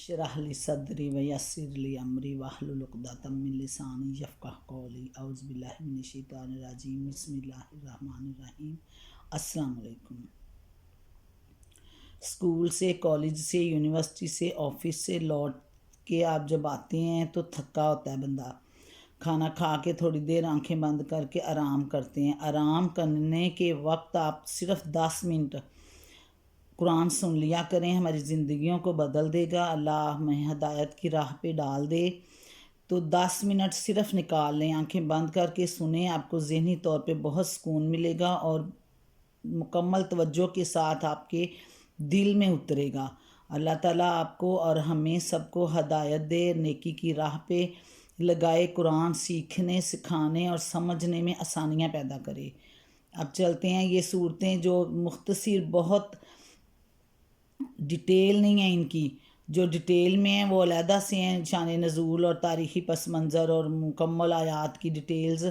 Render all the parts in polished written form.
इश्रह ली सदरी व यस्सिर ली अमरी वाहलुल उक़दतम मिन लिसानी यफ़क़ह क़ौली औज़ु बिल्लाहि मिनश शैतानिर रजीम बिस्मिल्लाहिर रहमानिर रहीम। अस्सलाम वालेकुम। स्कूल से, कॉलेज से, यूनिवर्सिटी से, ऑफिस से लौट के आप जब आते हैं तो थका होता है बंदा। खाना खा के थोड़ी देर आंखें बंद करके आराम करते हैं। आराम करने के वक्त आप सिर्फ 10 मिनट कुरान सुन लिया करें, हमारी ज़िंदगियों को बदल देगा। अल्लाह हमें हदायत की राह पे डाल दे। तो 10 मिनट सिर्फ निकाल लें, आंखें बंद करके सुने, आपको ज़हनी तौर पे बहुत सुकून मिलेगा और मुकम्मल तवज्जो के साथ आपके दिल में उतरेगा। अल्लाह ताला आपको और हमें सबको हदायत दे, नेकी की राह पे लगाए, कुरान सीखने, सिखाने और समझने में आसानियाँ पैदा करे। अब चलते हैं, ये सूरतें जो मुख्तसर, बहुत डिटेल नहीं है इनकी, जो डिटेल में हैं वो अलहदा से हैं, शान नज़ूल और तारीख़ी पस मंज़र और मुकम्मल आयात की डिटेल्स।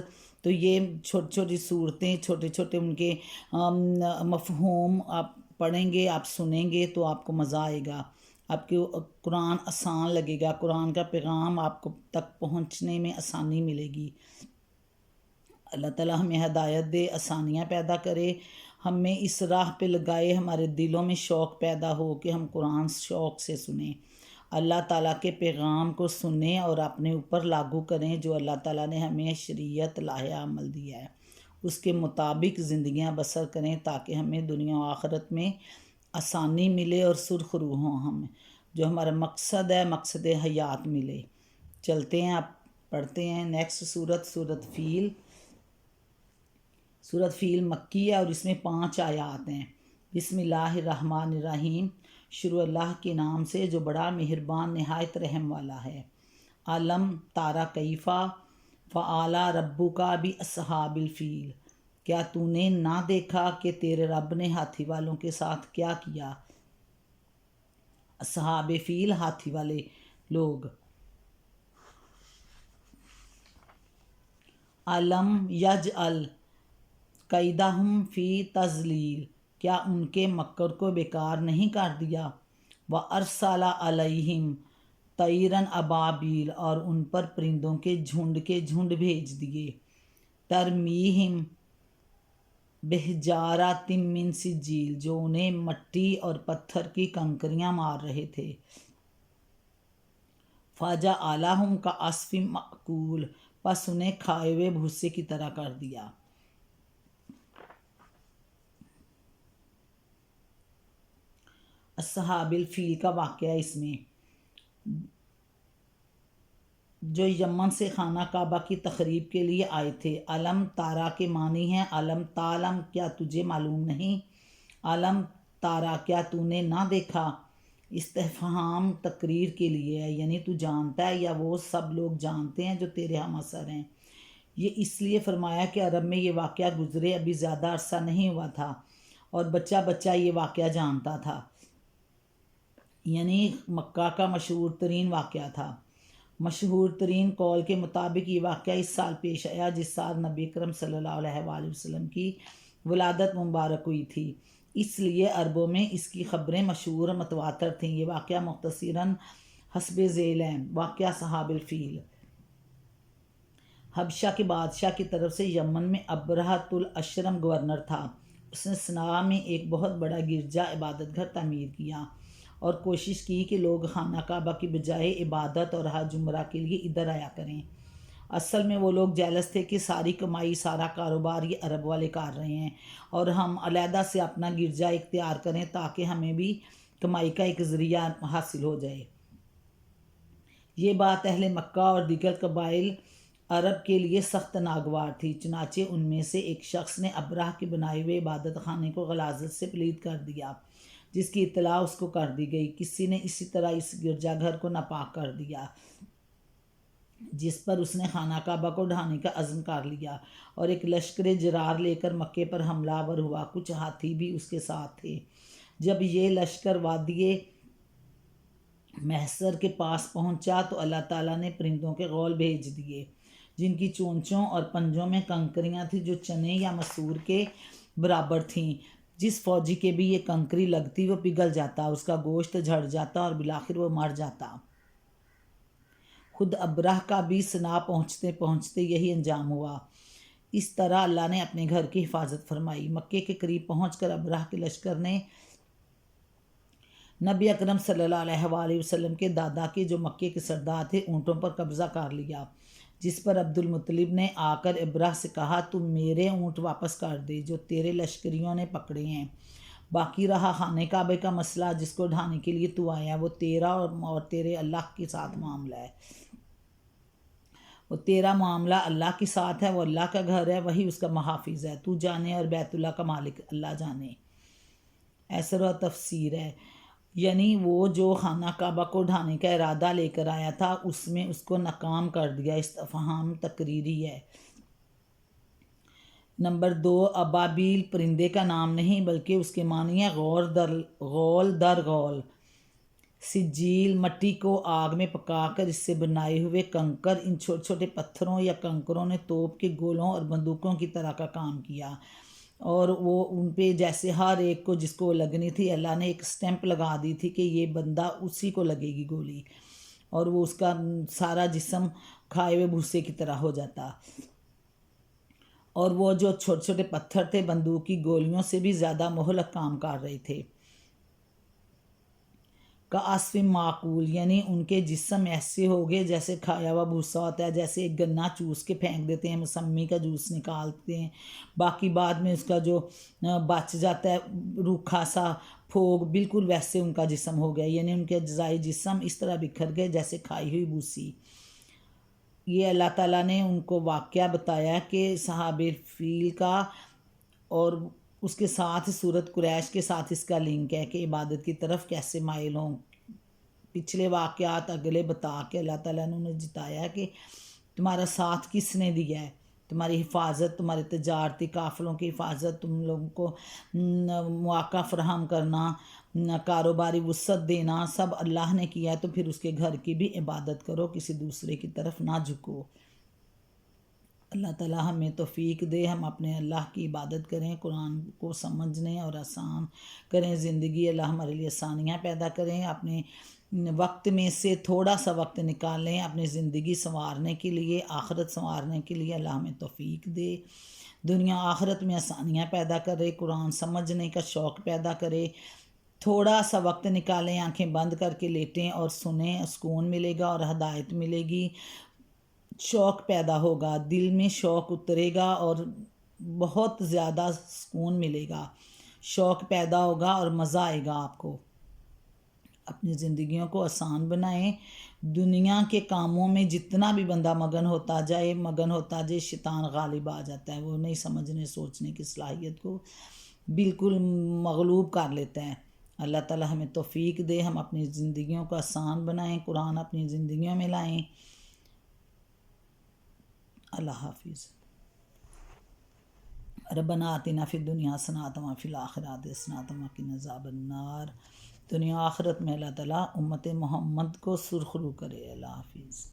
तो ये छोटी छोटी सूरतें, छोटे छोटे उनके मफ़हूम आप पढ़ेंगे, आप सुनेंगे तो आपको मज़ा आएगा, आपके कुरान आसान लगेगा, कुरान का पैगाम आपको तक पहुँचने में आसानी मिलेगी। अल्लाह ताला हमें हदायत दे, आसानियाँ पैदा करे, हमें इस राह पे लगाए, हमारे दिलों में शौक़ पैदा हो कि हम कुरान शौक़ से सुने, अल्लाह ताला के पैगाम को सुने और अपने ऊपर लागू करें। जो अल्लाह ताला ने हमें शरीयत लाया अमल दिया है उसके मुताबिक ज़िंदगियाँ बसर करें, ताकि हमें दुनिया और आखिरत में आसानी मिले और सुरखरू हों, हमें जो हमारा मकसद है, मकसद हयात मिले। चलते हैं, आप पढ़ते हैं नेक्स्ट सूरत फ़ील। सूरत फ़ील मक्की है और इसमें 5 आयात हैं। बिस्मिल्लाहिर्रहमानिर्रहीम, शुरू अल्लाह के नाम से जो बड़ा मेहरबान नहायत रहम वाला है। अलम तारा कैफ़ा फ़आला रब्बुका बि अस्हाबिल फ़ील, क्या तूने ना देखा कि तेरे रब ने हाथी वालों के साथ क्या किया। अस्हाब फ़ील, हाथी वाले लोग। अलम यजअल कैदहुम फ़ी तज़लील, क्या उनके मक्कर को बेकार नहीं कर दिया। व अरसला अलैहिम तैरन अबाबील, और उन पर परिंदों के झुंड भेज दिए। तरमीहिम बेहजारातिम मिन सिज्जील, जो उन्हें मट्टी और पत्थर की कंकरियाँ मार रहे थे। फ़ाजा आलाहुम का अस्फ़िम माकूल, बस उन्हें खाए हुए भूसे की तरह कर दिया। अस्हाबिल फ़ील का वाक़या इसमें, जो यमन से खाना काबा की तखरीब के लिए आए थे। अलम तारा के मानी हैं अलम तालम, क्या तुझे मालूम नहीं। अलम तारा, क्या तूने ना देखा। इस्तिफ़हाम तकरीर के लिए है, यानी तू जानता है या वो सब लोग जानते हैं जो तेरे हम असर हैं। ये इसलिए फरमाया कि अरब में ये वाक़या गुज़रे अभी ज़्यादा अरसा नहीं हुआ था और बच्चा बच्चा ये वाक़या जानता था, यानी मक्का का मशहूर तरीन वाक़या था। मशहूर तरीन कौल के मुताबिक ये वाक़या इस साल पेश आया जिस साल नबी अकरम सल्लल्लाहु अलैहि वसल्लम की वलादत मुबारक हुई थी, इसलिए अरबों में इसकी ख़बरें मशहूर मतवातर थीं। ये वाक़या मुख्तसरन हस्बे ज़ेल है। वाक़या सहाबिल फ़ील। हबशा के बादशाह की तरफ से यमन में अबरहतुल अशरम गवर्नर था। उसने सना में एक बहुत बड़ा गिरजा इबादत घर तामीर किया और कोशिश की कि लोग खाना काबा की बजाय इबादत और हज उम्रा के लिए इधर आया करें। असल में वो लोग जेलस थे कि सारी कमाई, सारा कारोबार ये अरब वाले कर रहे हैं और हम अलहदा से अपना गिरजा इख्तियार करें ताकि हमें भी कमाई का एक ज़रिया हासिल हो जाए। ये बात अहले मक्का और दीगर कबाइल अरब के लिए सख्त नागवार थी। चुनाचे उनमें से एक शख्स ने अबराह के बनाए हुए इबादत खाने को गलाजत से प्लीद कर दिया, जिसकी इत्तला उसको कर दी गई। किसी ने इसी तरह इस गिरजाघर को नापाक कर दिया, जिस पर उसने खाना काबा को ढाने का अज़्म कर लिया और एक लश्कर जरार लेकर मक्के पर हमलावर हुआ। कुछ हाथी भी उसके साथ थे। जब ये लश्कर वादिये महसर के पास पहुंचा तो अल्लाह ताला ने परिंदों के गौल भेज दिए, जिनकी चोंचों और पंजों में कंकरियां थीं जो चने या मसूर के बराबर थीं। جس فوجی کے بھی یہ کنکری لگتی وہ پگھل جاتا، اس کا گوشت جھڑ جاتا اور بالآخر وہ مر جاتا۔ خود ابرہ کا بھی صنعا پہنچتے پہنچتے یہی انجام ہوا۔ اس طرح اللہ نے اپنے گھر کی حفاظت فرمائی۔ مکے کے قریب پہنچ کر ابرہ کے لشکر نے نبی اکرم صلی اللہ علیہ وآلہ وسلم کے دادا کے جو مکے کے سردار تھے اونٹوں پر قبضہ کر لیا، جس پر عبد المطلب نے آ کر ابرہ سے کہا تم میرے اونٹ واپس کر دے جو تیرے لشکریوں نے پکڑے ہیں۔ باقی رہا خانہ کعبہ کا مسئلہ جس کو ڈھانے کے لیے تو آیا، وہ تیرا اور تیرے اللہ کے ساتھ معاملہ ہے۔ وہ تیرا معاملہ اللہ کے ساتھ ہے، وہ اللہ کا گھر ہے، وہی اس کا محافظ ہے، تو جانے اور بیت اللہ کا مالک اللہ جانے۔ ایسر و تفسیر ہے، یعنی وہ جو خانہ کعبہ کو ڈھانے کا ارادہ لے کر آیا تھا اس میں اس کو ناکام کر دیا۔ استفہام تقریری ہے۔ نمبر 2، ابابیل پرندے کا نام نہیں بلکہ اس کے معنی ہے غول در غول۔ سجیل، مٹی کو آگ میں پکا کر اس سے بنائے ہوئے کنکر، ان چھوٹے چھوٹے پتھروں یا کنکروں نے توپ کے گولوں اور بندوقوں کی طرح کا کام کیا، اور وہ ان پہ جیسے ہر ایک کو جس کو لگنی تھی اللہ نے ایک سٹیمپ لگا دی تھی کہ یہ بندہ اسی کو لگے گی گولی، اور وہ اس کا سارا جسم کھائے ہوئے بھوسے کی طرح ہو جاتا۔ اور وہ جو چھوٹے چھوٹے پتھر تھے بندوق کی گولیوں سے بھی زیادہ مہلک کام کر رہے تھے۔ کعصف معقول، یعنی ان کے جسم ایسے ہو گئے جیسے کھایا ہوا بھوسا ہوتا ہے، جیسے ایک گنا چوس کے پھینک دیتے ہیں، موسمی کا جوس نکالتے ہیں، باقی بعد میں اس کا جو بچ جاتا ہے روکھا سا پھوگ، بالکل ویسے ان کا جسم ہو گیا، یعنی ان کے اجزائے جسم اس طرح بکھر گئے جیسے کھائی ہوئی بھوسی۔ یہ اللہ تعالیٰ نے ان کو واقعہ بتایا کہ صحاب فیل کا، اور اس کے ساتھ سورت قریش کے ساتھ اس کا لنک ہے کہ عبادت کی طرف کیسے مائل ہوں۔ پچھلے واقعات اگلے بتا کے اللہ تعالیٰ نے انہیں جتایا کہ تمہارا ساتھ کس نے دیا ہے، تمہاری حفاظت، تمہارے تجارتی قافلوں کی حفاظت، تم لوگوں کو مواقع فراہم کرنا، کاروباری وسعت دینا، سب اللہ نے کیا ہے، تو پھر اس کے گھر کی بھی عبادت کرو، کسی دوسرے کی طرف نہ جھکو۔ اللہ تعالیٰ ہمیں توفیق دے، ہم اپنے اللہ کی عبادت کریں، قرآن کو سمجھنے اور آسان کریں زندگی، اللہ ہمارے لیے آسانیاں پیدا کریں، اپنے وقت میں سے تھوڑا سا وقت نکالیں اپنی زندگی سنوارنے کے لیے، آخرت سنوارنے کے لیے، اللہ ہمیں توفیق دے، دنیا آخرت میں آسانیاں پیدا کرے، قرآن سمجھنے کا شوق پیدا کرے، تھوڑا سا وقت نکالیں، آنکھیں بند کر کے لیٹیں اور سنیں، سکون ملے گا اور ہدایت ملے گی، شوق پیدا ہوگا، دل میں شوق اترے گا اور بہت زیادہ سکون ملے گا، شوق پیدا ہوگا اور مزہ آئے گا آپ کو۔ اپنی زندگیوں کو آسان بنائیں، دنیا کے کاموں میں جتنا بھی بندہ مگن ہوتا جائے شیطان غالب آ جاتا ہے، وہ نہیں سمجھنے سوچنے کی صلاحیت کو بالکل مغلوب کر لیتا ہے۔ اللہ تعالیٰ ہمیں توفیق دے، ہم اپنی زندگیوں کو آسان بنائیں، قرآن اپنی زندگیوں میں لائیں۔ اللہ حافظ۔ ربنا آتنا فی الدنیا حسنۃ وفی الآخرۃ حسنۃ وقنا عذاب النار۔ دنیا آخرت میں اللہ تعالیٰ امت محمد کو سرخرو کرے۔ اللہ حافظ۔